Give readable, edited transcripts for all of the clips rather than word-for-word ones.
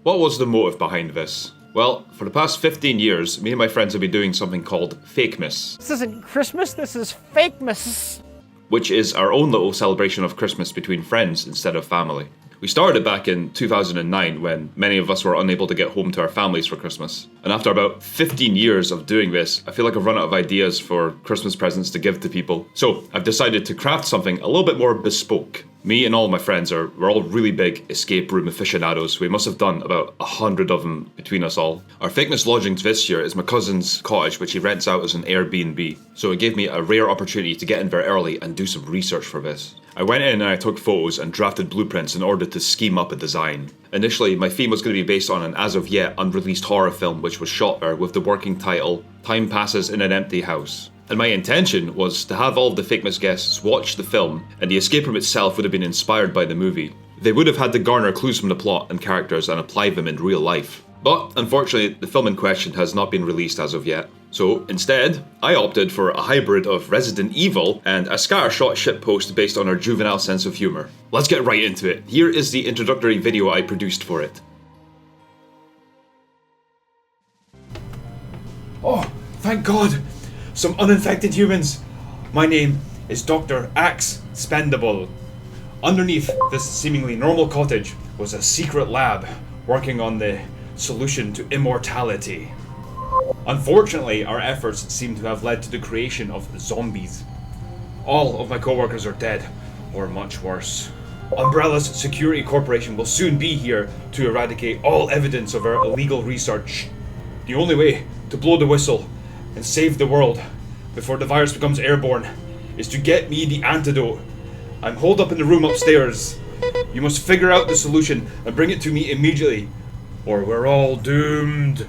What was the motive behind this? Well, for the past 15 years, me and my friends have been doing something called Fakemas. This isn't Christmas, this is Fakemas. Which is our own little celebration of Christmas between friends instead of family. We started it back in 2009 when many of us were unable to get home to our families for Christmas. And after about 15 years of doing this, I feel like I've run out of ideas for Christmas presents to give to people. So I've decided to craft something a little bit more bespoke. Me and all my friends we're all really big escape room aficionados. We must have done about 100 of them between us all. Our Fakeness lodgings this year is my cousin's cottage, which he rents out as an Airbnb. So it gave me a rare opportunity to get in very early and do some research for this. I went in and I took photos and drafted blueprints in order to scheme up a design. Initially, my theme was going to be based on an as of yet unreleased horror film which was shot there with the working title, Time Passes in an Empty House. And my intention was to have all of the Fakemas guests watch the film, and the escape room itself would have been inspired by the movie. They would have had to garner clues from the plot and characters and apply them in real life. But unfortunately, the film in question has not been released as of yet. So instead, I opted for a hybrid of Resident Evil and a scattershot shitpost based on our juvenile sense of humour. Let's get right into it. Here is the introductory video I produced for it. Oh, thank God! Some uninfected humans! My name is Dr. Axe Spendable. Underneath this seemingly normal cottage was a secret lab working on the solution to immortality. Unfortunately, our efforts seem to have led to the creation of zombies. All of my co-workers are dead, or much worse. Umbrella's security corporation will soon be here to eradicate all evidence of our illegal research. The only way to blow the whistle and save the world before the virus becomes airborne is to get me the antidote. I'm holed up in the room upstairs. You must figure out the solution and bring it to me immediately, or we're all doomed.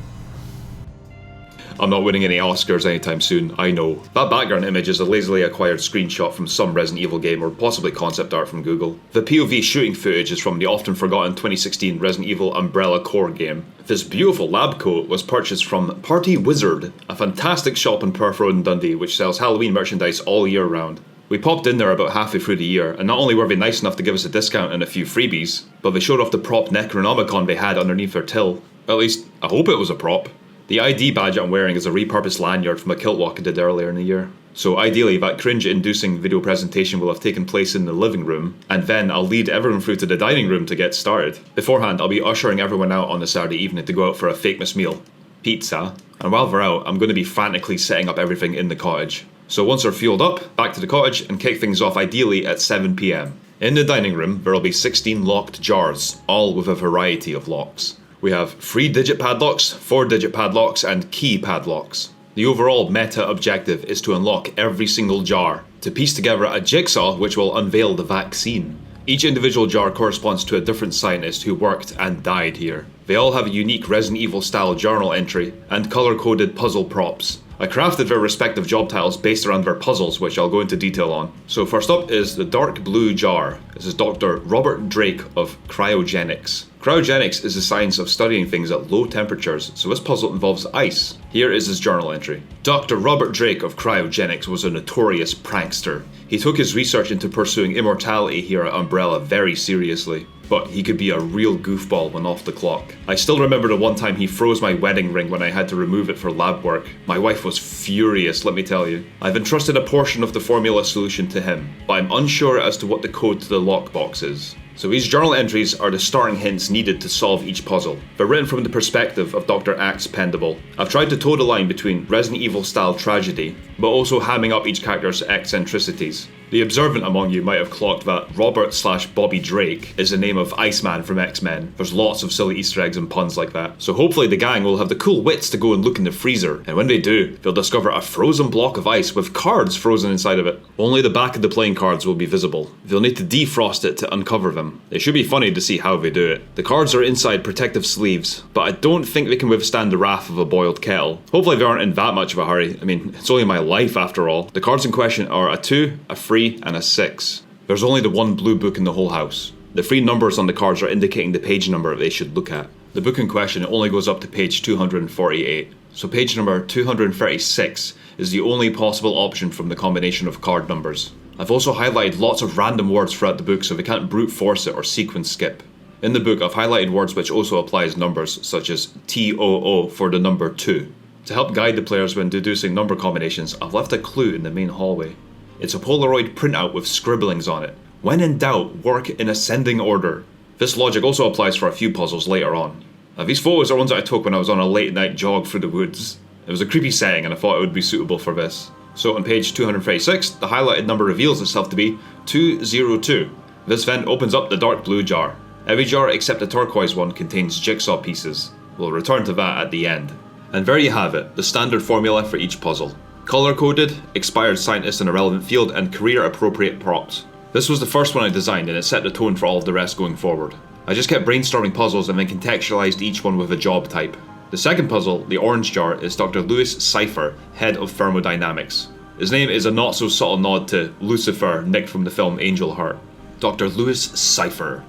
I'm not winning any Oscars anytime soon, I know. That background image is a lazily acquired screenshot from some Resident Evil game or possibly concept art from Google. The POV shooting footage is from the often forgotten 2016 Resident Evil Umbrella core game. This beautiful lab coat was purchased from Party Wizard, a fantastic shop in Perth Road in Dundee which sells Halloween merchandise all year round. We popped in there about halfway through the year, and not only were they nice enough to give us a discount and a few freebies, but they showed off the prop Necronomicon they had underneath their till. At least, I hope it was a prop. The ID badge I'm wearing is a repurposed lanyard from a kilt walk I did earlier in the year. So ideally, that cringe-inducing video presentation will have taken place in the living room, and then I'll lead everyone through to the dining room to get started. Beforehand, I'll be ushering everyone out on the Saturday evening to go out for a Fakemas meal. Pizza. And while we're out, I'm going to be frantically setting up everything in the cottage. So once we're fueled up, back to the cottage and kick things off ideally at 7 PM. In the dining room, there'll be 16 locked jars, all with a variety of locks. We have 3-digit padlocks, 4-digit padlocks, and key padlocks. The overall meta objective is to unlock every single jar, to piece together a jigsaw which will unveil the vaccine. Each individual jar corresponds to a different scientist who worked and died here. They all have a unique Resident Evil style journal entry and colour-coded puzzle props. I crafted their respective job titles based around their puzzles, which I'll go into detail on. So first up is the dark blue jar. This is Dr. Robert Drake of Cryogenics. Cryogenics is the science of studying things at low temperatures, so this puzzle involves ice. Here is his journal entry. Dr. Robert Drake of Cryogenics was a notorious prankster. He took his research into pursuing immortality here at Umbrella very seriously, but he could be a real goofball when off the clock. I still remember the one time he froze my wedding ring when I had to remove it for lab work. My wife was furious, let me tell you. I've entrusted a portion of the formula solution to him, but I'm unsure as to what the code to the lockbox is. So these journal entries are the starting hints needed to solve each puzzle. They're written from the perspective of Dr. Axe Pendable. I've tried to toe the line between Resident Evil style tragedy, but also hamming up each character's eccentricities. The observant among you might have clocked that Robert/Bobby Drake is the name of Iceman from X-Men. There's lots of silly Easter eggs and puns like that. So hopefully the gang will have the cool wits to go and look in the freezer, and when they do, they'll discover a frozen block of ice with cards frozen inside of it. Only the back of the playing cards will be visible. They'll need to defrost it to uncover them. It should be funny to see how they do it. The cards are inside protective sleeves, but I don't think they can withstand the wrath of a boiled kettle. Hopefully they aren't in that much of a hurry. I mean, it's only my life after all. The cards in question are a 2, a 3, and a 6. There's only the one blue book in the whole house. The 3 numbers on the cards are indicating the page number they should look at. The book in question only goes up to page 248. So page number 236 is the only possible option from the combination of card numbers. I've also highlighted lots of random words throughout the book so they can't brute force it or sequence skip. In the book, I've highlighted words which also apply as numbers, such as TOO for the number 2. To help guide the players when deducing number combinations, I've left a clue in the main hallway. It's a Polaroid printout with scribblings on it. When in doubt, work in ascending order. This logic also applies for a few puzzles later on. Now, these photos are ones that I took when I was on a late night jog through the woods. It was a creepy setting and I thought it would be suitable for this. So on page 236, the highlighted number reveals itself to be 202. This then opens up the dark blue jar. Every jar except the turquoise one contains jigsaw pieces. We'll return to that at the end. And there you have it, the standard formula for each puzzle. Color-coded, expired scientist in a relevant field, and career-appropriate props. This was the first one I designed and it set the tone for all of the rest going forward. I just kept brainstorming puzzles and then contextualized each one with a job type. The second puzzle, the orange jar, is Dr. Louis Cypher, head of thermodynamics. His name is a not so subtle nod to Lucifer, nicked from the film Angel Heart. Dr. Louis Cypher,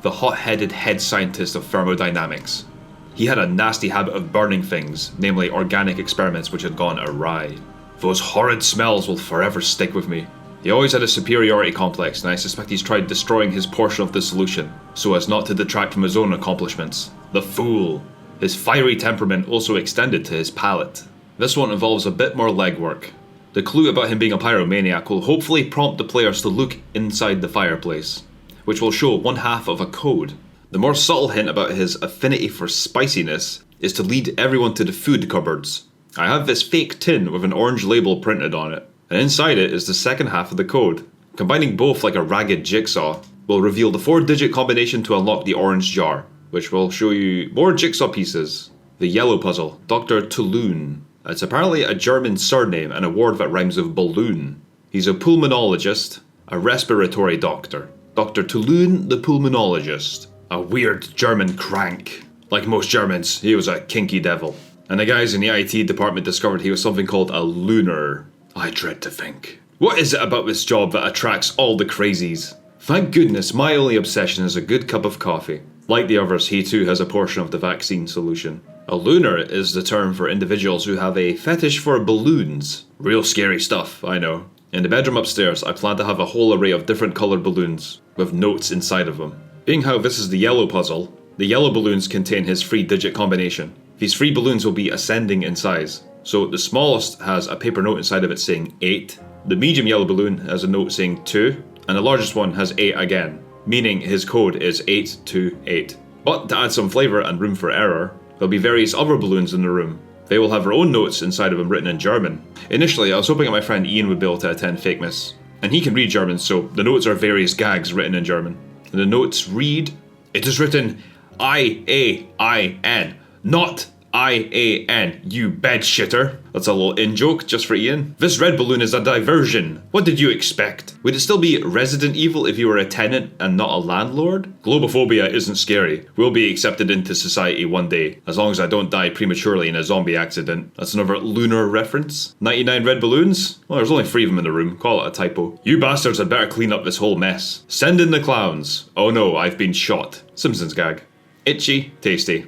the hot-headed head scientist of thermodynamics. He had a nasty habit of burning things, namely organic experiments which had gone awry. Those horrid smells will forever stick with me. He always had a superiority complex, and I suspect he's tried destroying his portion of the solution, so as not to detract from his own accomplishments. The fool! His fiery temperament also extended to his palate. This one involves a bit more legwork. The clue about him being a pyromaniac will hopefully prompt the players to look inside the fireplace, which will show one half of a code. The more subtle hint about his affinity for spiciness is to lead everyone to the food cupboards. I have this fake tin with an orange label printed on it, and inside it is the second half of the code. Combining both like a ragged jigsaw will reveal the 4-digit combination to unlock the orange jar, which will show you more jigsaw pieces. The yellow puzzle, Dr. Touloun. It's apparently a German surname and a word that rhymes with balloon. He's a pulmonologist, a respiratory doctor. Dr. Touloun the pulmonologist. A weird German crank. Like most Germans, he was a kinky devil. And the guys in the IT department discovered he was something called a lunar. I dread to think. What is it about this job that attracts all the crazies? Thank goodness my only obsession is a good cup of coffee. Like the others, he too has a portion of the vaccine solution. A lunar is the term for individuals who have a fetish for balloons. Real scary stuff, I know. In the bedroom upstairs, I plan to have a whole array of different coloured balloons, with notes inside of them. Being how this is the yellow puzzle, the yellow balloons contain his 3-digit combination. These 3 balloons will be ascending in size. So the smallest has a paper note inside of it saying 8, the medium yellow balloon has a note saying 2, and the largest one has 8 again, meaning his code is 828. But to add some flavour and room for error, there'll be various other balloons in the room. They will have their own notes inside of them written in German. Initially, I was hoping that my friend Ian would be able to attend Fakemas, and he can read German, so the notes are various gags written in German. And the notes read, it is written I-A-I-N, not I-A-N, you bedshitter. That's a little in-joke just for Ian. This red balloon is a diversion. What did you expect? Would it still be Resident Evil if you were a tenant and not a landlord? Globophobia isn't scary. We'll be accepted into society one day, as long as I don't die prematurely in a zombie accident. That's another lunar reference. 99 red balloons? Well, there's only 3 of them in the room. Call it a typo. You bastards had better clean up this whole mess. Send in the clowns. Oh no, I've been shot. Simpsons gag. Itchy, tasty.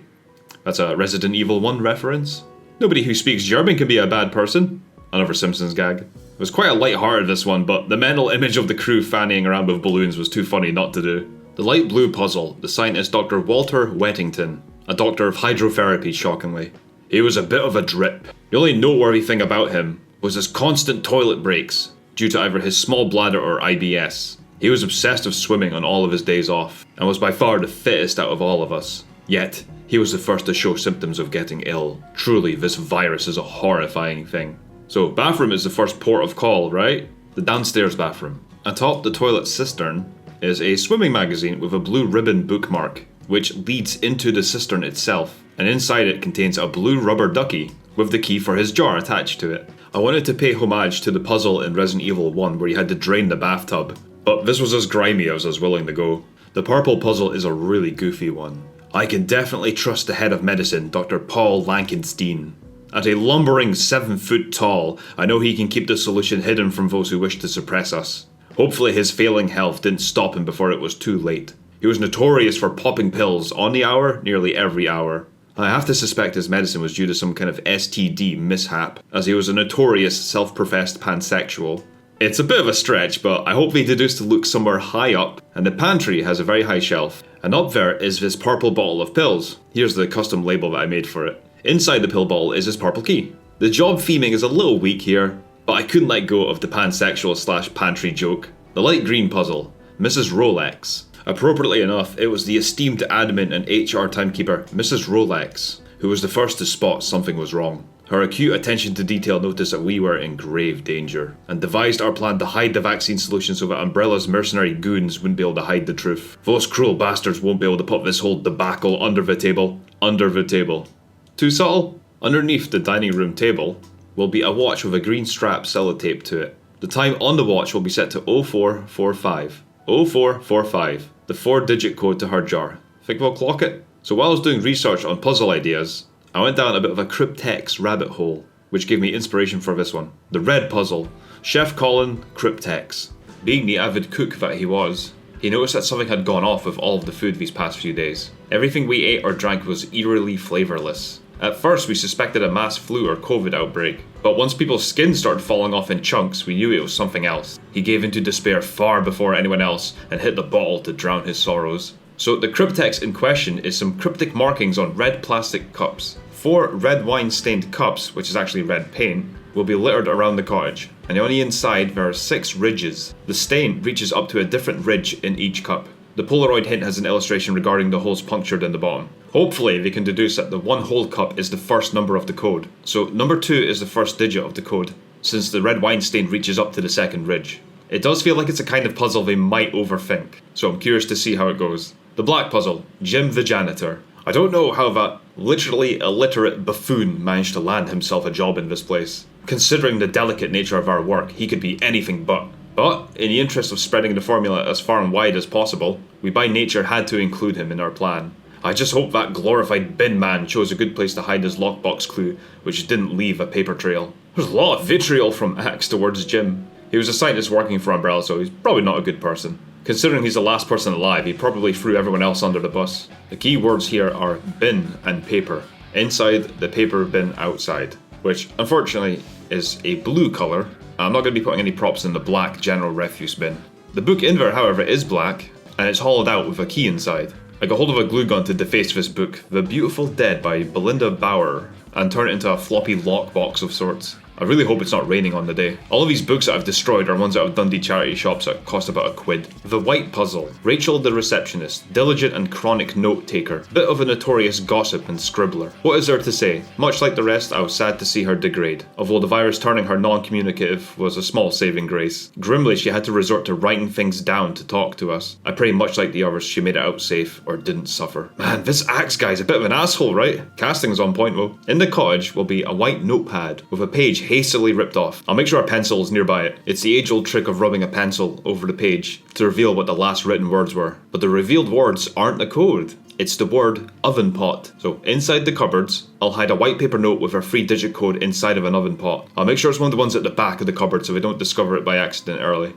That's a Resident Evil 1 reference. Nobody who speaks German can be a bad person. Another Simpsons gag. It was quite a light-hearted this one, but the mental image of the crew fannying around with balloons was too funny not to do. The light blue puzzle, the scientist Dr. Walter Wettington, a doctor of hydrotherapy, shockingly. He was a bit of a drip. The only noteworthy thing about him was his constant toilet breaks, due to either his small bladder or IBS. He was obsessed with swimming on all of his days off, and was by far the fittest out of all of us. Yet, he was the first to show symptoms of getting ill. Truly, this virus is a horrifying thing. So, bathroom is the first port of call, right? The downstairs bathroom. Atop the toilet cistern is a swimming magazine with a blue ribbon bookmark, which leads into the cistern itself, and inside it contains a blue rubber ducky with the key for his jar attached to it. I wanted to pay homage to the puzzle in Resident Evil 1 where you had to drain the bathtub, but this was as grimy as I was willing to go. The purple puzzle is a really goofy one. I can definitely trust the head of medicine, Dr. Paul Lankenstein. At a lumbering 7 foot tall, I know he can keep the solution hidden from those who wish to suppress us. Hopefully his failing health didn't stop him before it was too late. He was notorious for popping pills on the hour, nearly every hour. I have to suspect his medicine was due to some kind of STD mishap, as he was a notorious self-professed pansexual. It's a bit of a stretch, but I hope they deduce to look somewhere high up, and the pantry has a very high shelf, And up there is this purple bottle of pills. Here's the custom label that I made for it. Inside the pill bottle is this purple key. The job theming is a little weak here, but I couldn't let go of the pansexual / pantry joke. The light green puzzle, Mrs. Rolex. Appropriately enough, it was the esteemed admin and HR timekeeper, Mrs. Rolex, who was the first to spot something was wrong. Her acute attention to detail noticed that we were in grave danger, and devised our plan to hide the vaccine solution so that Umbrella's mercenary goons wouldn't be able to hide the truth. Those cruel bastards won't be able to put this whole debacle under the table. Under the table. Too subtle? Underneath the dining room table will be a watch with a green strap sellotaped to it. The time on the watch will be set to 0445. 0445. The 4-digit code to her jar. Think we'll clock it? So while I was doing research on puzzle ideas, I went down a bit of a cryptex rabbit hole, which gave me inspiration for this one. The red puzzle. Chef Colin Cryptex. Being the avid cook that he was, he noticed that something had gone off with all of the food these past few days. Everything we ate or drank was eerily flavourless. At first we suspected a mass flu or COVID outbreak, but once people's skin started falling off in chunks, we knew it was something else. He gave into despair far before anyone else and hit the bottle to drown his sorrows. So the cryptex in question is some cryptic markings on red plastic cups. 4 red wine stained cups, which is actually red paint, will be littered around the cottage, and on the inside there are 6 ridges. The stain reaches up to a different ridge in each cup. The Polaroid hint has an illustration regarding the holes punctured in the bottom. Hopefully they can deduce that the 1 whole cup is the first number of the code. So number 2 is the first digit of the code, since the red wine stain reaches up to the second ridge. It does feel like it's a kind of puzzle they might overthink, so I'm curious to see how it goes. The black puzzle, Jim the janitor. I don't know how that literally illiterate buffoon managed to land himself a job in this place. Considering the delicate nature of our work, he could be anything but. But, in the interest of spreading the formula as far and wide as possible, we by nature had to include him in our plan. I just hope that glorified bin man chose a good place to hide his lockbox clue, which didn't leave a paper trail. There's a lot of vitriol from Axe towards Jim. He was a scientist working for Umbrella, so he's probably not a good person. Considering he's the last person alive, he probably threw everyone else under the bus. The key words here are bin and paper. Inside, the paper bin outside, which unfortunately is a blue colour. I'm not going to be putting any props in the black general refuse bin. The book in there, however, is black, and it's hollowed out with a key inside. I got hold of a glue gun to deface this book, The Beautiful Dead by Belinda Bauer, and turn it into a floppy lockbox of sorts. I really hope it's not raining on the day. All of these books that I've destroyed are ones out of Dundee charity shops that cost about £1. The White Puzzle. Rachel the receptionist, diligent and chronic note taker, bit of a notorious gossip and scribbler. What is there to say? Much like the rest, I was sad to see her degrade, although the virus turning her non-communicative was a small saving grace. Grimly, she had to resort to writing things down to talk to us. I pray much like the others she made it out safe, or didn't suffer. Man, this Axe guy's a bit of an asshole, right? Casting's on point though. In the cottage will be a white notepad with a page hastily ripped off. I'll make sure a pencil is nearby it. It's the age-old trick of rubbing a pencil over the page to reveal what the last written words were. But the revealed words aren't the code. It's the word oven pot. So inside the cupboards, I'll hide a white paper note with a 3-digit code inside of an oven pot. I'll make sure it's one of the ones at the back of the cupboard so we don't discover it by accident early.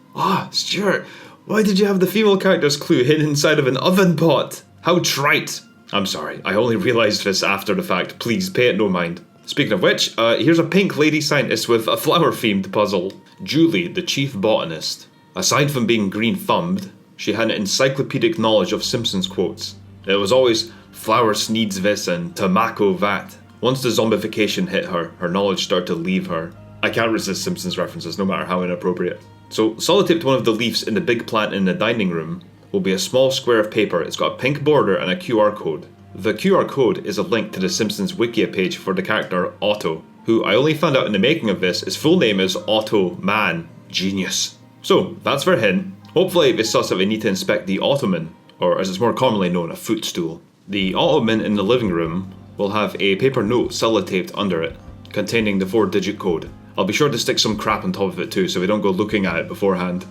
Stuart, why did you have the female character's clue hidden inside of an oven pot? How trite. I'm sorry, I only realised this after the fact. Please pay it no mind. Speaking of which, here's a pink lady scientist with a flower-themed puzzle. Julie, the chief botanist. Aside from being green-thumbed, she had an encyclopedic knowledge of Simpsons quotes. It was always, flowers needs this and tobacco that. Once the zombification hit her, her knowledge started to leave her. I can't resist Simpsons references, no matter how inappropriate. So, sellotaped to one of the leaves in the big plant in the dining room will be a small square of paper. It's got a pink border and a QR code. The QR code is a link to the Simpsons Wikia page for the character Otto, who I only found out in the making of this, his full name is Otto Man. Genius. So, that's their hint. Hopefully they suss that we need to inspect the ottoman, or as it's more commonly known, a footstool. The ottoman in the living room will have a paper note sellotaped under it, containing the 4-digit code. I'll be sure to stick some crap on top of it too, so we don't go looking at it beforehand.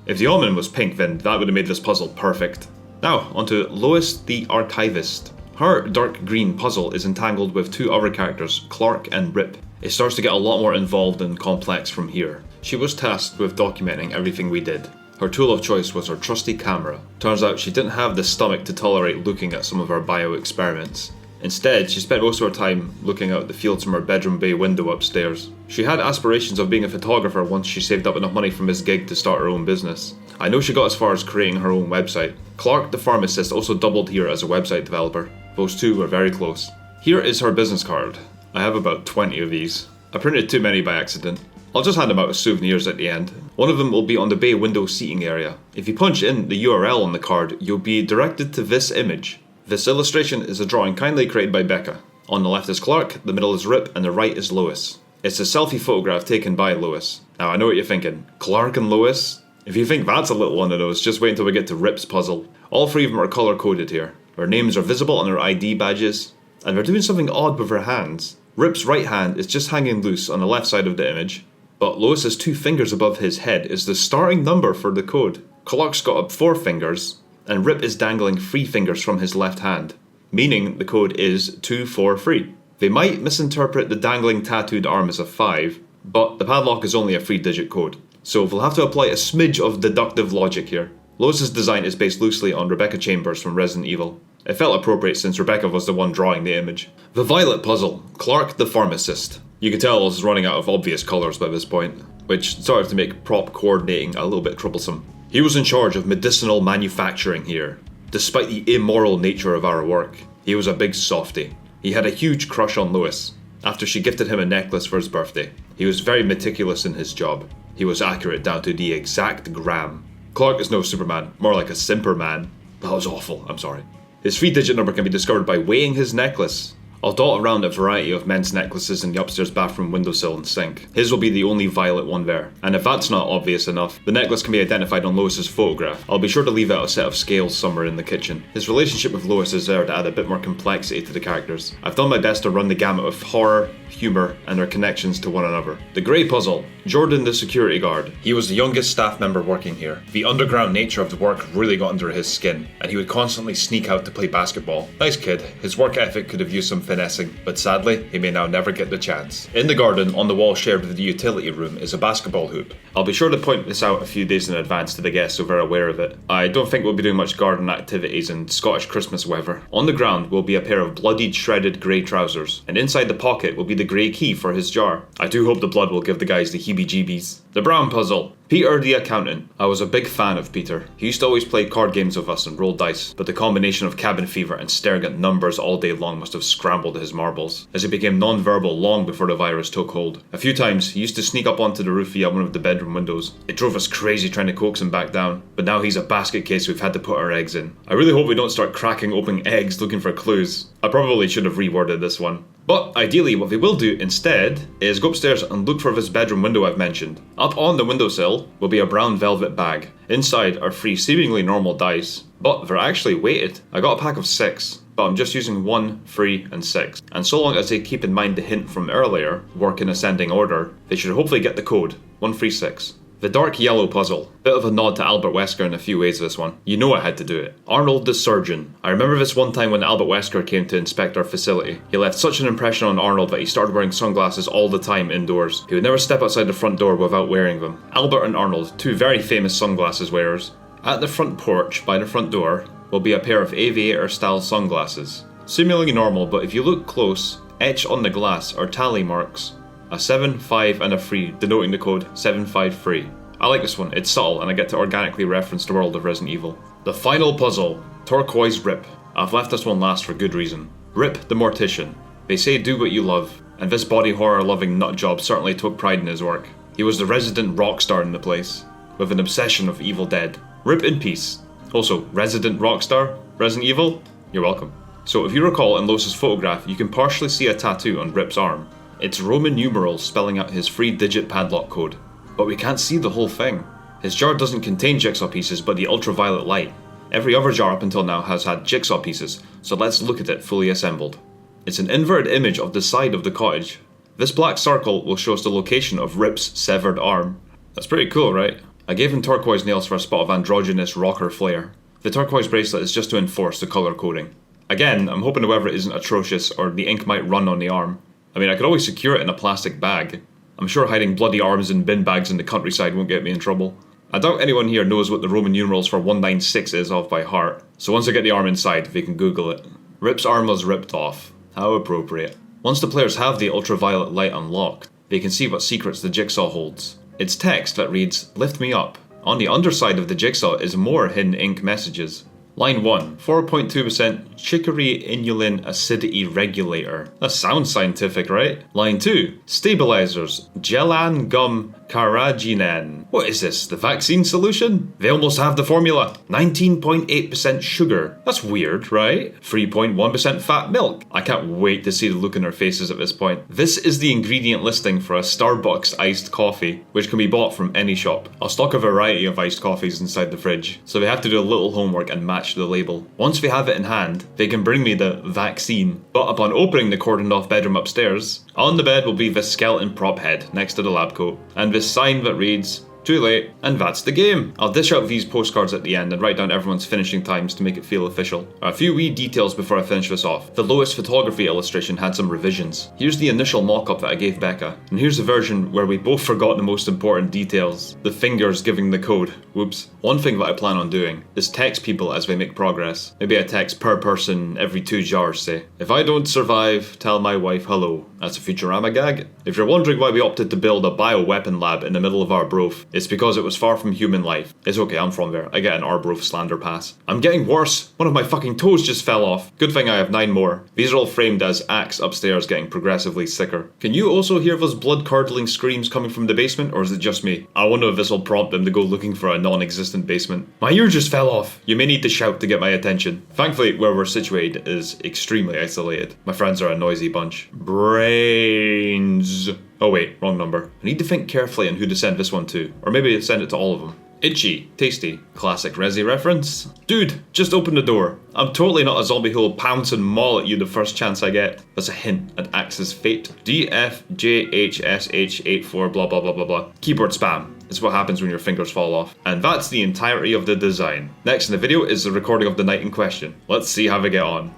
If the ottoman was pink, then that would have made this puzzle perfect. Now, onto Lois the Archivist. Her dark green puzzle is entangled with 2 other characters, Clark and Rip. It starts to get a lot more involved and complex from here. She was tasked with documenting everything we did. Her tool of choice was her trusty camera. Turns out she didn't have the stomach to tolerate looking at some of her bio experiments. Instead, she spent most of her time looking out at the fields from her bedroom bay window upstairs. She had aspirations of being a photographer once she saved up enough money from his gig to start her own business. I know she got as far as creating her own website. Clark, the pharmacist, also doubled here as a website developer. Those two were very close. Here is her business card. I have about 20 of these. I printed too many by accident. I'll just hand them out as souvenirs at the end. One of them will be on the bay window seating area. If you punch in the URL on the card, you'll be directed to this image. This illustration is a drawing kindly created by Becca. On the left is Clark, the middle is Rip, and the right is Lois. It's a selfie photograph taken by Lois. Now I know what you're thinking. Clark and Lois? If you think that's a little on the nose, just wait until we get to Rip's puzzle. All three of them are color coded here. Their names are visible on their ID badges, and they're doing something odd with their hands. Rip's right hand is just hanging loose on the left side of the image, but Lois's 2 fingers above his head is the starting number for the code. Clark's got up 4 fingers, and Rip is dangling 3 fingers from his left hand, meaning the code is 243. They might misinterpret the dangling tattooed arm as a 5, but the padlock is only a 3-digit code, so we'll have to apply a smidge of deductive logic here. Lois's design is based loosely on Rebecca Chambers from Resident Evil. It felt appropriate since Rebecca was the one drawing the image. The violet puzzle. Clark the pharmacist. You can tell I was running out of obvious colours by this point, which started to make prop coordinating a little bit troublesome. He was in charge of medicinal manufacturing here. Despite the immoral nature of our work, he was a big softie. He had a huge crush on Lois, after she gifted him a necklace for his birthday. He was very meticulous in his job. He was accurate down to the exact gram. Clark is no Superman, more like a Simperman. That was awful, I'm sorry. His 3-digit number can be discovered by weighing his necklace. I'll dot around a variety of men's necklaces in the upstairs bathroom windowsill and sink. His will be the only violet one there, and if that's not obvious enough, the necklace can be identified on Lois's photograph. I'll be sure to leave out a set of scales somewhere in the kitchen. His relationship with Lois is there to add a bit more complexity to the characters. I've done my best to run the gamut of horror, humour, and their connections to one another. The Grey Puzzle. Jordan the security guard. He was the youngest staff member working here. The underground nature of the work really got under his skin, and he would constantly sneak out to play basketball. Nice kid. His work ethic could have used some finessing, but sadly, he may now never get the chance. In the garden, on the wall shared with the utility room, is a basketball hoop. I'll be sure to point this out a few days in advance to the guests so they're aware of it. I don't think we'll be doing much garden activities in Scottish Christmas weather. On the ground will be a pair of bloodied, shredded grey trousers, and inside the pocket will be the grey key for his jar. I do hope the blood will give the guys the heebie-jeebies. The Brown Puzzle. Peter the accountant. I was a big fan of Peter. He used to always play card games with us and roll dice, but the combination of cabin fever and staring at numbers all day long must have scrambled his marbles, as he became non-verbal long before the virus took hold. A few times, he used to sneak up onto the roof via one of the bedroom windows. It drove us crazy trying to coax him back down, but now he's a basket case we've had to put our eggs in. I really hope we don't start cracking open eggs looking for clues. I probably should have reworded this one. But ideally, what they will do instead is go upstairs and look for this bedroom window I've mentioned. Up on the windowsill will be a brown velvet bag. Inside are 3 seemingly normal dice, but they're actually weighted. I got a pack of 6, but I'm just using 1, 3, and 6. And so long as they keep in mind the hint from earlier, work in ascending order, they should hopefully get the code, 136. The Dark Yellow Puzzle. Bit of a nod to Albert Wesker in a few ways this one. You know I had to do it. Arnold the Surgeon. I remember this one time when Albert Wesker came to inspect our facility. He left such an impression on Arnold that he started wearing sunglasses all the time indoors. He would never step outside the front door without wearing them. Albert and Arnold, 2 very famous sunglasses wearers. At the front porch, by the front door, will be a pair of aviator-style sunglasses. Seemingly normal, but if you look close, etched on the glass are tally marks. A 7, 5, and a 3, denoting the code 753. I like this one, it's subtle, and I get to organically reference the world of Resident Evil. The Final Puzzle. Turquoise Rip. I've left this one last for good reason. Rip the Mortician. They say do what you love, and this body horror loving nutjob certainly took pride in his work. He was the resident rock star in the place, with an obsession of Evil Dead. Rip in peace. Also, resident rock star? Resident Evil? You're welcome. So if you recall in Lois's photograph, you can partially see a tattoo on Rip's arm. It's Roman numerals spelling out his 3-digit padlock code. But we can't see the whole thing. His jar doesn't contain jigsaw pieces but the ultraviolet light. Every other jar up until now has had jigsaw pieces, so let's look at it fully assembled. It's an inverted image of the side of the cottage. This black circle will show us the location of Rip's severed arm. That's pretty cool, right? I gave him turquoise nails for a spot of androgynous rocker flair. The turquoise bracelet is just to enforce the colour coding. Again, I'm hoping the weather isn't atrocious or the ink might run on the arm. I mean, I could always secure it in a plastic bag. I'm sure hiding bloody arms in bin bags in the countryside won't get me in trouble. I doubt anyone here knows what the Roman numerals for 196 is off by heart, so once I get the arm inside, they can Google it. Rip's arm was ripped off. How appropriate. Once the players have the ultraviolet light unlocked, they can see what secrets the jigsaw holds. It's text that reads, "Lift me up." On the underside of the jigsaw is more hidden ink messages. Line 1, 4.2% chicory inulin acidity regulator. That sounds scientific, right? Line 2, stabilizers, gelan gum carrageenan. What is this, the vaccine solution? They almost have the formula. 19.8% sugar. That's weird, right? 3.1% fat milk. I can't wait to see the look in their faces at this point. This is the ingredient listing for a Starbucks iced coffee, which can be bought from any shop. I'll stock a variety of iced coffees inside the fridge, so they have to do a little homework and match the label. Once we have it in hand, they can bring me the vaccine. But upon opening the cordoned off bedroom upstairs, on the bed will be this skeleton prop head next to the lab coat, and this sign that reads, "Too late," and that's the game. I'll dish out these postcards at the end and write down everyone's finishing times to make it feel official. A few wee details before I finish this off. The lowest photography illustration had some revisions. Here's the initial mock-up that I gave Becca, and here's a version where we both forgot the most important details. The fingers giving the code. Whoops. One thing that I plan on doing is text people as we make progress. Maybe a text per person every 2 jars, say. If I don't survive, tell my wife hello. That's a Futurama gag. If you're wondering why we opted to build a bioweapon lab in the middle of Arbroath, it's because it was far from human life. It's okay, I'm from there. I get an Arbroath slander pass. I'm getting worse. One of my fucking toes just fell off. Good thing I have 9 more. These are all framed as Axe upstairs getting progressively sicker. Can you also hear those blood-curdling screams coming from the basement, or is it just me? I wonder if this will prompt them to go looking for a non-existent basement. My ear just fell off. You may need to shout to get my attention. Thankfully, where we're situated is extremely isolated. My friends are a noisy bunch. Brains. Oh wait, wrong number. I need to think carefully on who to send this one to. Or maybe send it to all of them. Itchy, tasty, classic Resi reference. Dude, just open the door. I'm totally not a zombie who will pounce and maul at you the first chance I get. That's a hint at Axe's fate. DFJHSH84 blah blah blah blah blah. Keyboard spam. It's what happens when your fingers fall off. And that's the entirety of the design. Next in the video is the recording of the night in question. Let's see how they get on.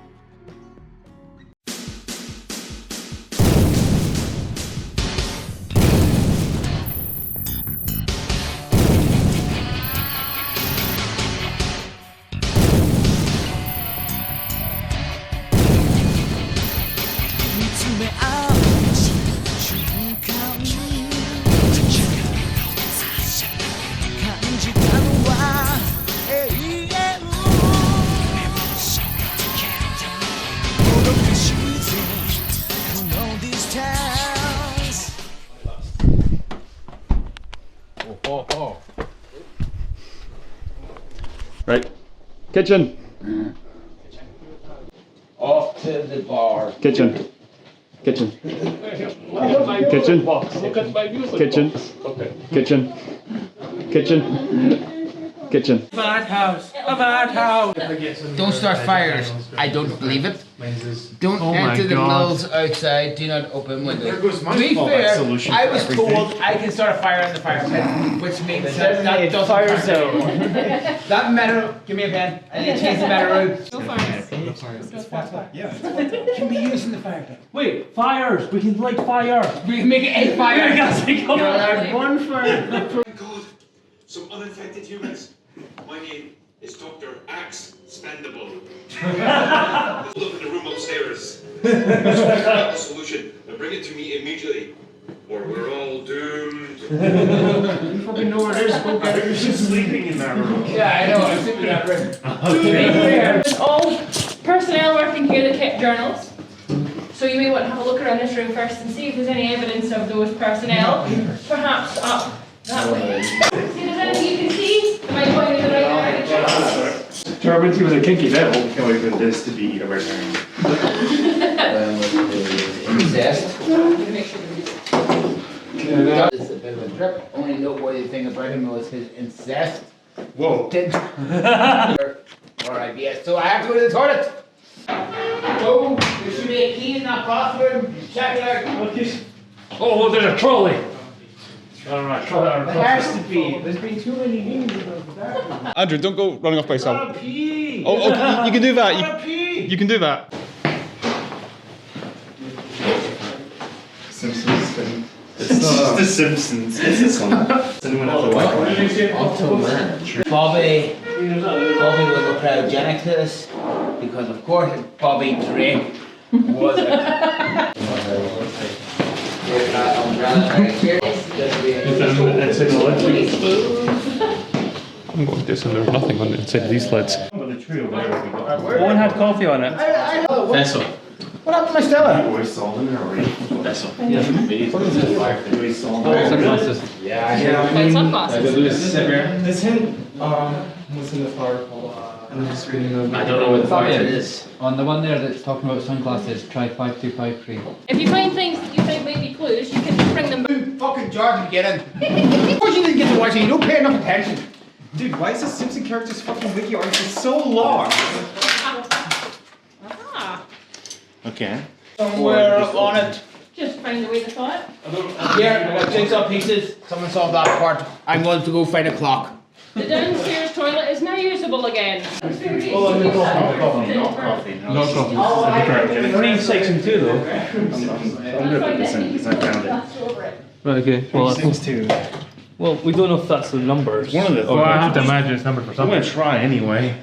Right. Kitchen. Off to the bar. Kitchen. Kitchen. Kitchen. Kitchen. Kitchen. Kitchen. Kitchen. Bad house. A bad house. Don't start fires. I don't believe it. Don't enter the mills outside. Do not open windows. To be fair, I was told I can start a fire in the fire pit, which means that doesn't fire zone. That matter. Give me a pen. I need to change the matter room. No fires. Yeah. Can be used in the fire pit. Wait, fires. We can light fire. We can make it a fire. You're allowed one fire. Oh my god, some uninfected humans. My name is Dr. Axe Spendable. Look in the room upstairs. The solution and bring it to me immediately, or we're all doomed. You fucking know where it is. Go get it. You're just sleeping in that room. Yeah, I know. I'm sleeping in that room. To be fair, there's all personnel working here that kept journals. So you may want to have a look around this room first and see if there's any evidence of those personnel. Perhaps up that way. See if there's anything you can see. Am I pointing in the right direction? Determined he was a kinky devil. Can't wait for this to be a return. Incest. Make sure This is a bit of a trip. Only noteworthy thing about him was his incest. Whoa. or IBS. So I have to go to the toilet. Oh, there should be a key in that bathroom. Check it out. Oh, there's a trolley. Alright, There has to be. There's been too many memes about that. Andrew, don't go running off by yourself. pee. Oh, you can do that. You can do that. Simpsons thing. It's not The Simpsons. It's this one. Does anyone have the white one? Bobby will look cryogenic to this. because of course Bobby Drake was a... I'm going to this and there's nothing on the inside of these lids. One had coffee on it. Vessel. What happened to my Stella? Vessel. Sunglasses. Like sunglasses. This hint was in the far and I'm just reading over. I don't know what the fuck it is. On the one there that's talking about sunglasses, try 5253. If you find things that you think might be clues, you can bring them back. Fucking Jordan, get in. Of course you didn't get to watch it, you don't pay enough attention. Dude, why is this Simpson character's fucking wiki article so long? Ah, Okay. Somewhere on it. just find the way to thought. Here, I got jigsaw pieces. Someone solved that part. I'm going to go find a clock. The downstairs toilet is now usable again. No coffee. 3, 6, and 2 though. I'm gonna put this in because I found it. Right, okay. Well, Things too. well, we don't know if that's the numbers. One of the. Well, I have to imagine it's numbered for I'm something. gonna try anyway.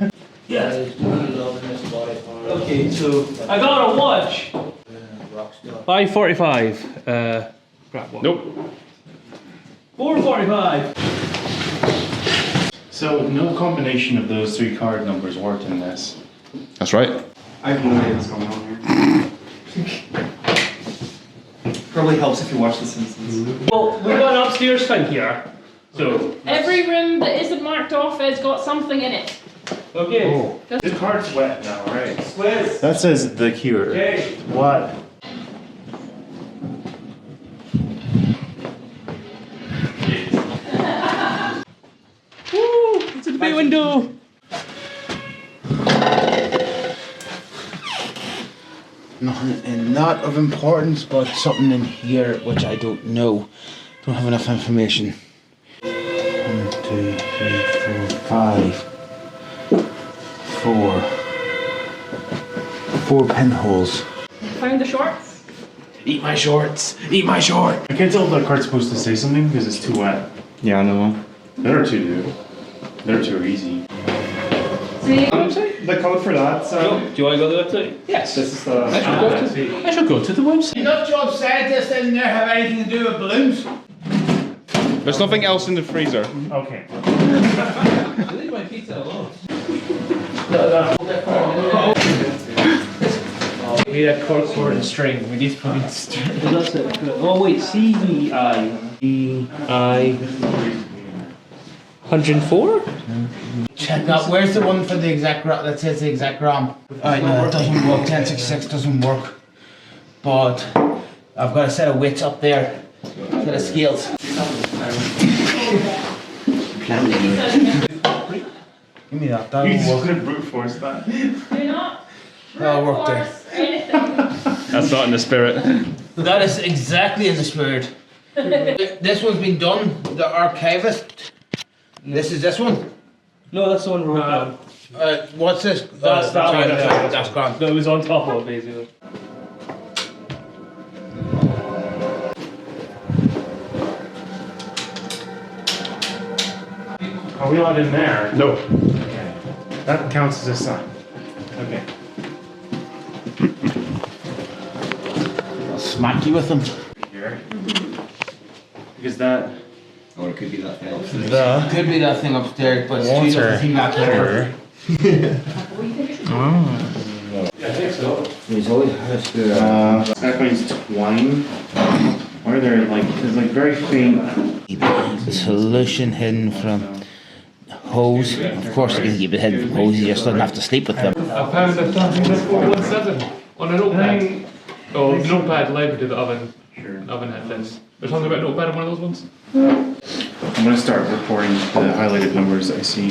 Okay, so I got a watch! 5:45. Crap, what? Nope. 4:45. So no combination of those 3 card numbers worked in this. That's right. I have no idea what's going on here. Probably helps if you watch The Simpsons. Well, we got an upstairs thing here. So, Every room that isn't marked off has got something in it. okay. This card's wet now, right? Liz. That says the cure. Okay. What? Woo! It's in the bay window! Nothing, not of importance, but something in here which I don't know. Don't have enough information. 1, 2, 3, 4, 5. 4 pinholes. Found the shorts? Eat my shorts! Eat my short! I can't tell if that card's supposed to say something because it's too wet. Yeah, I know. The other 2 do. The other 2 are easy. See? The code for that, so Do you want to go to the website? Yes. this is the. I should go to the website. Nut job scientists in there have anything to do with balloons? There's nothing else in the freezer. Okay. Leave my pizza alone. We need a cord and string. We need fucking string. That's it. Oh wait, CVI. EI 104? Check out, where's the one for the exact that says the exact gram? Alright, no, it doesn't work. 1066 doesn't work. But I've got a set of weights up there. Set of scales. Give me that, You that'll work. could brute force that. Do not That'll work there. force anything. That's not in the spirit. That is exactly in the spirit. This one's been done, the archivist. This is this one. No, that's the one we're on. What's this? That's that one. That's gone. No, it was on top of it basically. Are we not in there? No. Okay. That counts as a sign. Okay. I'll smack you with them. Here. Because that. Could be that thing upstairs, but it's too doesn't seem that clever. I think so. He's always has to. That means twine. Or they're like, there's like very faint. The solution hidden from hose. Of course, you can keep it hidden from hose. You just don't have to sleep with them. I found a 417 on a notepad. Oh, the notepad library to the oven. Sure. Oven had this. There's something about notepad on one of those ones. I'm gonna start reporting the highlighted numbers that I see.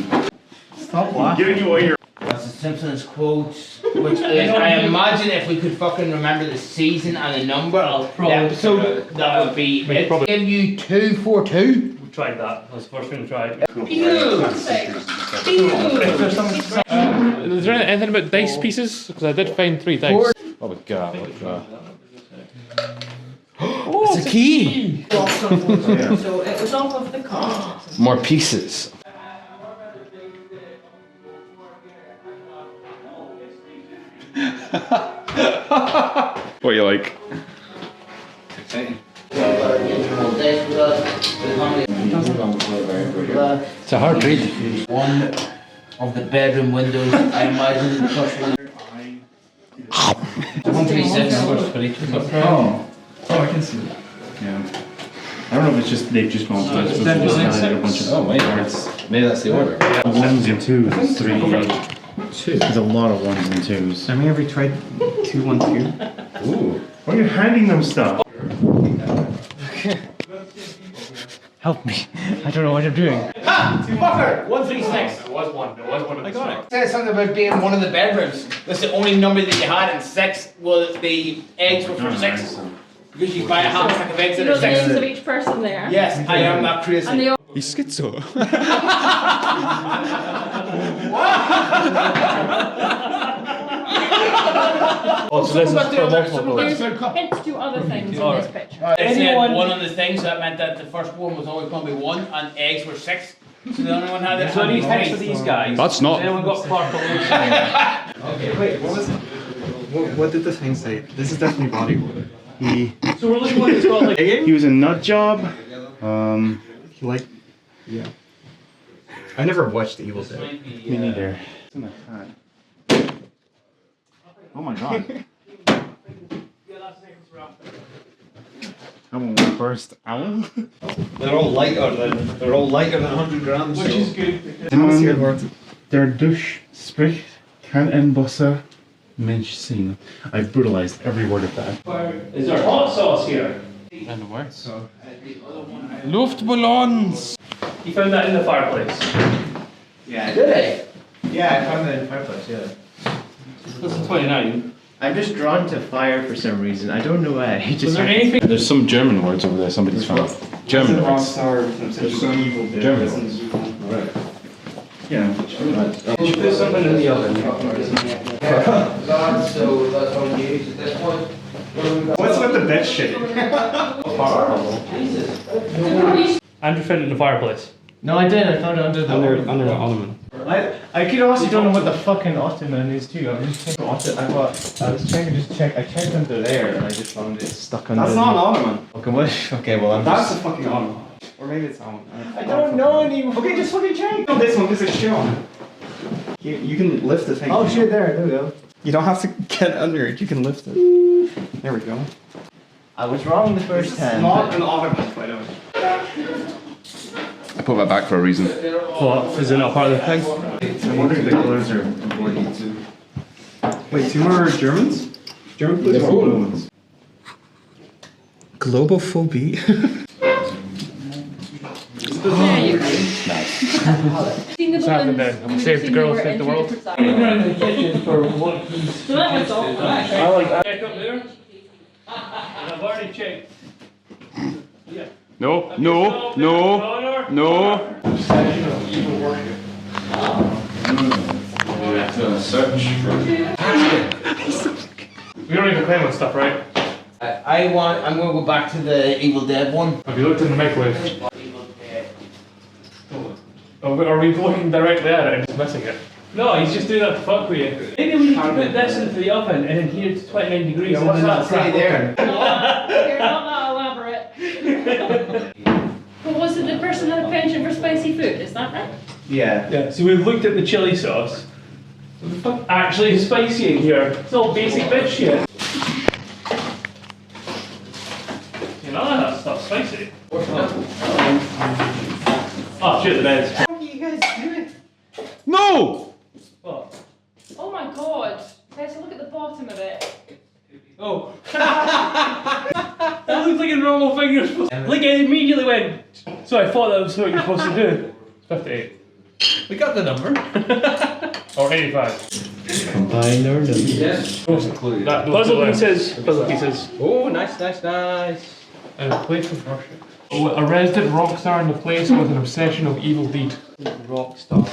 Stop laughing. Giving you all your. That's the Simpsons quotes, which is, I imagine if we could fucking remember the season and the number of the episode, that would be it. Give you 242. We tried that. That was the first thing we tried. Is there anything about dice pieces? Because I did find 3 dice. Oh my god. It's a key. So it was off of the card. More pieces. What you like? It's a hard read. One of the bedroom windows, I imagine the first one. 136. Oh, I can see that. Yeah. I don't know if it's just they've just gone through a bunch of words. Maybe that's the order. Ones and twos, three. Two. There's a lot of ones and twos. Have we ever tried 2, 1, 2? Ooh. Why are you handing them stuff? Help me. I don't know what I'm doing. Fucker! 136. There was one. There was one. I got it. Said something about being one of the bedrooms. That's the only number that you had, and 6 was the eggs were for 6. Because you buy a half pack of eggs You that know are the 6. names of each person there. Yes, I am that crazy. And they all He's schizo. Oh, so this is for multiple There's goals. hints to other things in this picture. It said Anyone- one on the thing, so that meant that the first one was always going to be 1, and eggs were 6. So the only one had it. So these next to these guys. That's not- Anyone got Clark Belushi? Okay, wait, what was it? What did the thing say? This is definitely bodywood. So we're looking at it's got like. He was a nut job. He like, yeah. I never watched Evil Dead. Me neither. It's in a hat. Oh my god. I'm a burst owl. They're all lighter than 100 grams. Which is good. Der Dusch spricht kein Enbosser Mensch sehen. I brutalized every word of that. Is there hot sauce here? Random words. Luftballons! He found that in the fireplace. Yeah. Did I? Yeah, I found that in the fireplace, yeah. This is 29. I'm just drawn to fire for some reason. I don't know why. Was there anything? There's some German words over there somebody's found. German words. There's some Evil Dead. German words. Yeah. There's something in the oven. So that's all you use at this point. What's with the bed shit? Andrew found it in the fireplace. No, I did. I found it under the Under the ottoman. I could also don't know what the fucking ottoman is too. I'm just thinking I was trying to just check. I checked under there and I just found it stuck under. That's not an ottoman. Okay, what? Okay, well I'm That's just. a fucking ottoman. Or maybe it's that one. I don't know anymore. Okay, just fucking check. No, this one, because it's shit on it. You can lift the thing. Oh shit! There we go. You don't have to get under it. You can lift it. There we go. I was wrong the first It's time. not an ottoman, by the way. I put that back for a reason. What? Is it not part of the thing? I'm wondering if the colours are important too. Wait, 2 more Germans? German police? ones. Globophobia? There you go. Seen the happened balloons, then? and we've Save the seen girls, they were save in the two world. different sides. Around the kitchen for what he's. So that was all. I like that. Check up there. And I've already checked. Yeah. No, no, no, no. Search for. We don't even claim on stuff, right? I'm going to go back to the Evil Dead one. Have you looked in the microwave? Are we looking directly at it and just missing it? No, he's just doing that to fuck with you. Maybe we need to put this into the oven and then here to 29 degrees and then that's Say there. You're not that elaborate. But was it the person had a penchant for spicy food? Is that right? Yeah. Yeah, so we've looked at the chili sauce. What the fuck actually is spicy in here? It's all basic bitch shit. You know that stuff's spicy. Oh shit, the beds. What are you guys doing? No! What? Oh my god. Tessa, look at the bottom of it. Oh. That looks like a normal thing you're supposed to. Like, I immediately went. So I thought that was what you're supposed to do. It's 58. We got the number. Or 85. Combine our numbers. Yes. Puzzle pieces. Puzzle pieces. Oh, nice. And a place of worship. Oh, a resident rock star in the place with an obsession of evil deed. Rock star.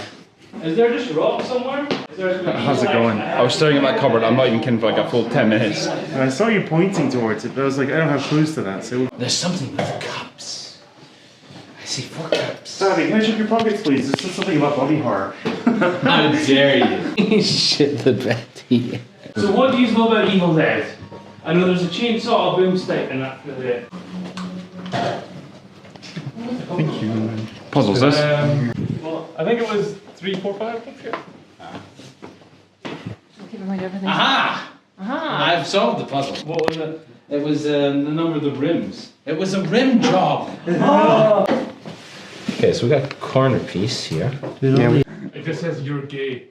Is there just rock somewhere? How's it going? I was staring at that cupboard, I'm not even kidding, for like a full 10 minutes. And I saw you pointing towards it, but I was like, I don't have clues to that, so. There's something with cups. I See, fuck ups. Daddy, can I check your pockets, please? This is something about body horror. How dare you? Shit the bed here. So what do you know about Evil Dead? I know there's a chainsaw, a boomstick, and that's really it. Thank you. Puzzles this. Well, I think it was 3, 4, 5. Keep in mind everything. Aha! Aha. I've solved the puzzle. What was it? It was the number of the rims. It was a rim job. Okay, so we got a corner piece here. It just says you're gay.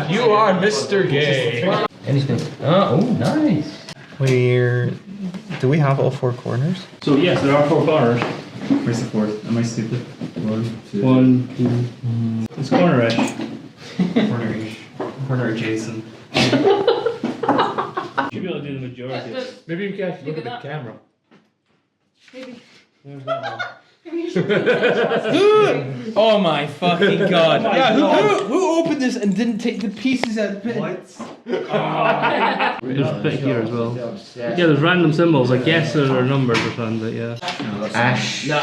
You are Mr. Gay. Anything? Oh, nice. Do we have all 4 corners? So yes, there are 4 corners. Where's the 4th? Am I stupid? 1, 2. 1, 2. It's cornerish. Corner-ish. Corner adjacent. Should be able to do the majority. Maybe you can actually look at the camera. Maybe. There's that one. Maybe you should put this. Oh my fucking god. Oh my Yeah, God. who opened this and didn't take the pieces out? What? There's a bit here as well. Yeah, there's random symbols. I guess there are numbers or something, but yeah. Ash. No,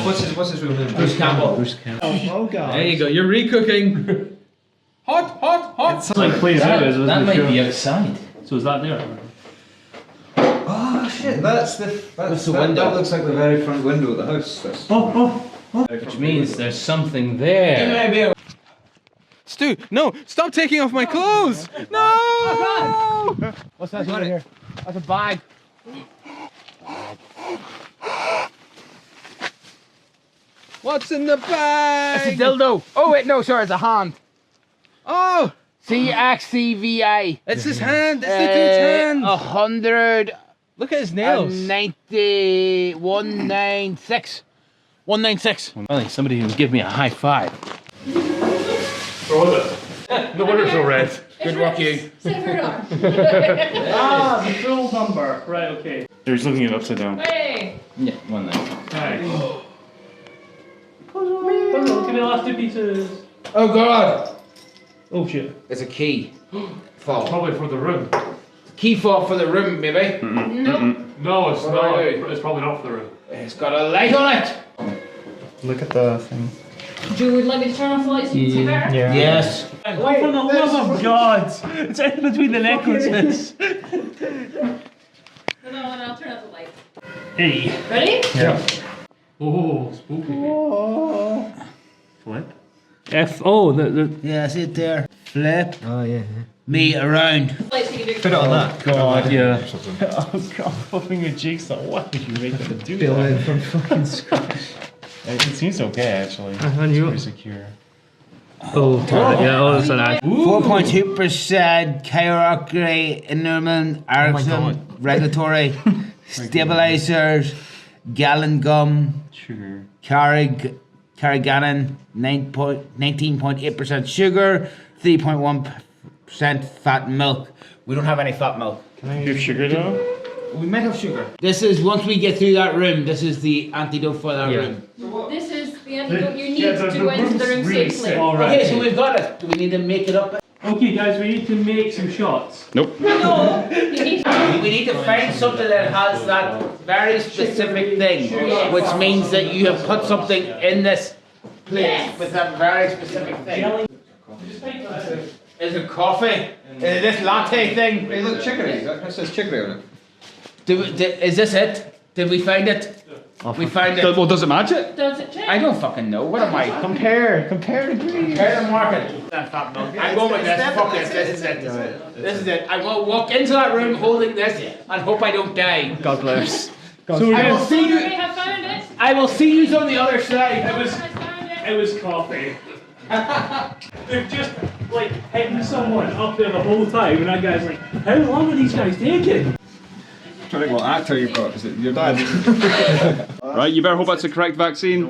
What's his real name? Bruce Campbell. Oh god. There you go, you're recooking. Hot, hot, hot. It's like plays out as That might be outside. So is that there? Oh shit, that's the window. That looks like the very front window of the house. Which means there's something there. Stu, no! Stop taking off my clothes! No! What's that over here? That's a bag. What's in the bag? It's a dildo. Oh wait, no, sorry, it's a hand. Oh! CXCVI. It's his hand! It's the dude's hand! 100. Look at his nails. 90. 196. 196. Finally, somebody who give me a high five. Or was it? No wonder it's so red. Good work, you. Save your arm. Ah, the full number. Right, okay. He's looking at it upside down. Hey. Yeah, 190. Alright. Puzzle, give me the last 2 pieces. Oh god! Oh shit. It's a key. Fob. Probably for the room. Key fob for the room, maybe. Nope. No, it's What not. do I do? It's probably not for the room. It's got a light on it. Look at the thing. Do you would like me to turn off the lights so you can see better? Yeah. Yes. For the love of God! It's in between the necklaces. No, I'll turn off the lights. Hey. Ready? Yeah. Oh, spooky. Flip. F. Oh, the. Yeah, see it there. Flip Oh yeah. me around. Lights you can do. Put it on that. God, yeah. Oh god, flipping a jigsaw. Why did you make them do Build that? it from fucking scratch. It seems okay actually. I It's knew pretty it. secure. Oh, yeah, oh, that's an act. 4.2% hierarchy, enrollment, arson, regulatory, stabilizers, gallon gum, Sugar. carrageenan, 19.8% sugar, 3.1% fat milk. We don't have any fat milk. Can I have sugar though? We might have sugar. This is, once we get through that room, this is the antidote for that room. This is the antidote you need Yeah, to the go into the room room's really safely. sick. Alright. Okay, so we've got it. Do we need to make it up? Okay, guys, we need to make some shots. No, you need to. We need to find something that has that very specific thing, which means that you have put something in this place Yes. with that very specific thing. Is it coffee? Is it this latte thing? Hey, look, chicory. That says chicory on it. Is this it? Did we find it? We found it. Well, does it match it? Does it change? I don't fucking know. What am I? Compare the ingredients. Compare the market. I'm going with this. Fuck this. This is it. This is it. I will walk into that room holding this and hope I don't die. God bless. So we I will see We you. have found it. I will see you on the other side. Has found it. It was coffee. They've just like hidden someone up there the whole time, and that guy's like, "How long are these guys taking?" Trying to think what actor you've got. Is it your dad? Right, you better hope that's the correct vaccine.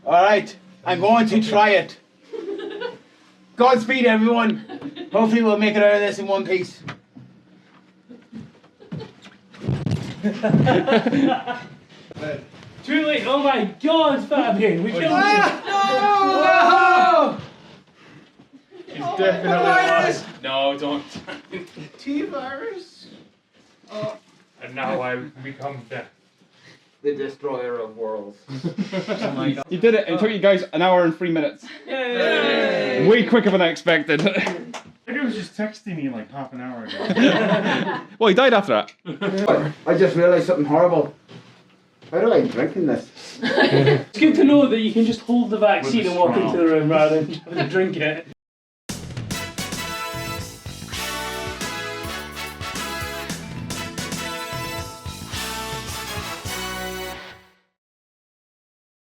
Alright, I'm going to try it. Godspeed, everyone. Hopefully, we'll make it out of this in one piece. Too late! Oh my God, Fabian, we killed him. No! It's definitely lost. No, don't. I And now I've become death. The destroyer of worlds. Oh my god. You did it. It took you guys an hour and 3 minutes. Yay! Way quicker than I expected. I think he was just texting me like half an hour ago. Well, he died after that. I just realised something horrible. How do I drink in this? It's good to know that you can just hold the vaccine With a and walk straw. into the room rather than having to drink it.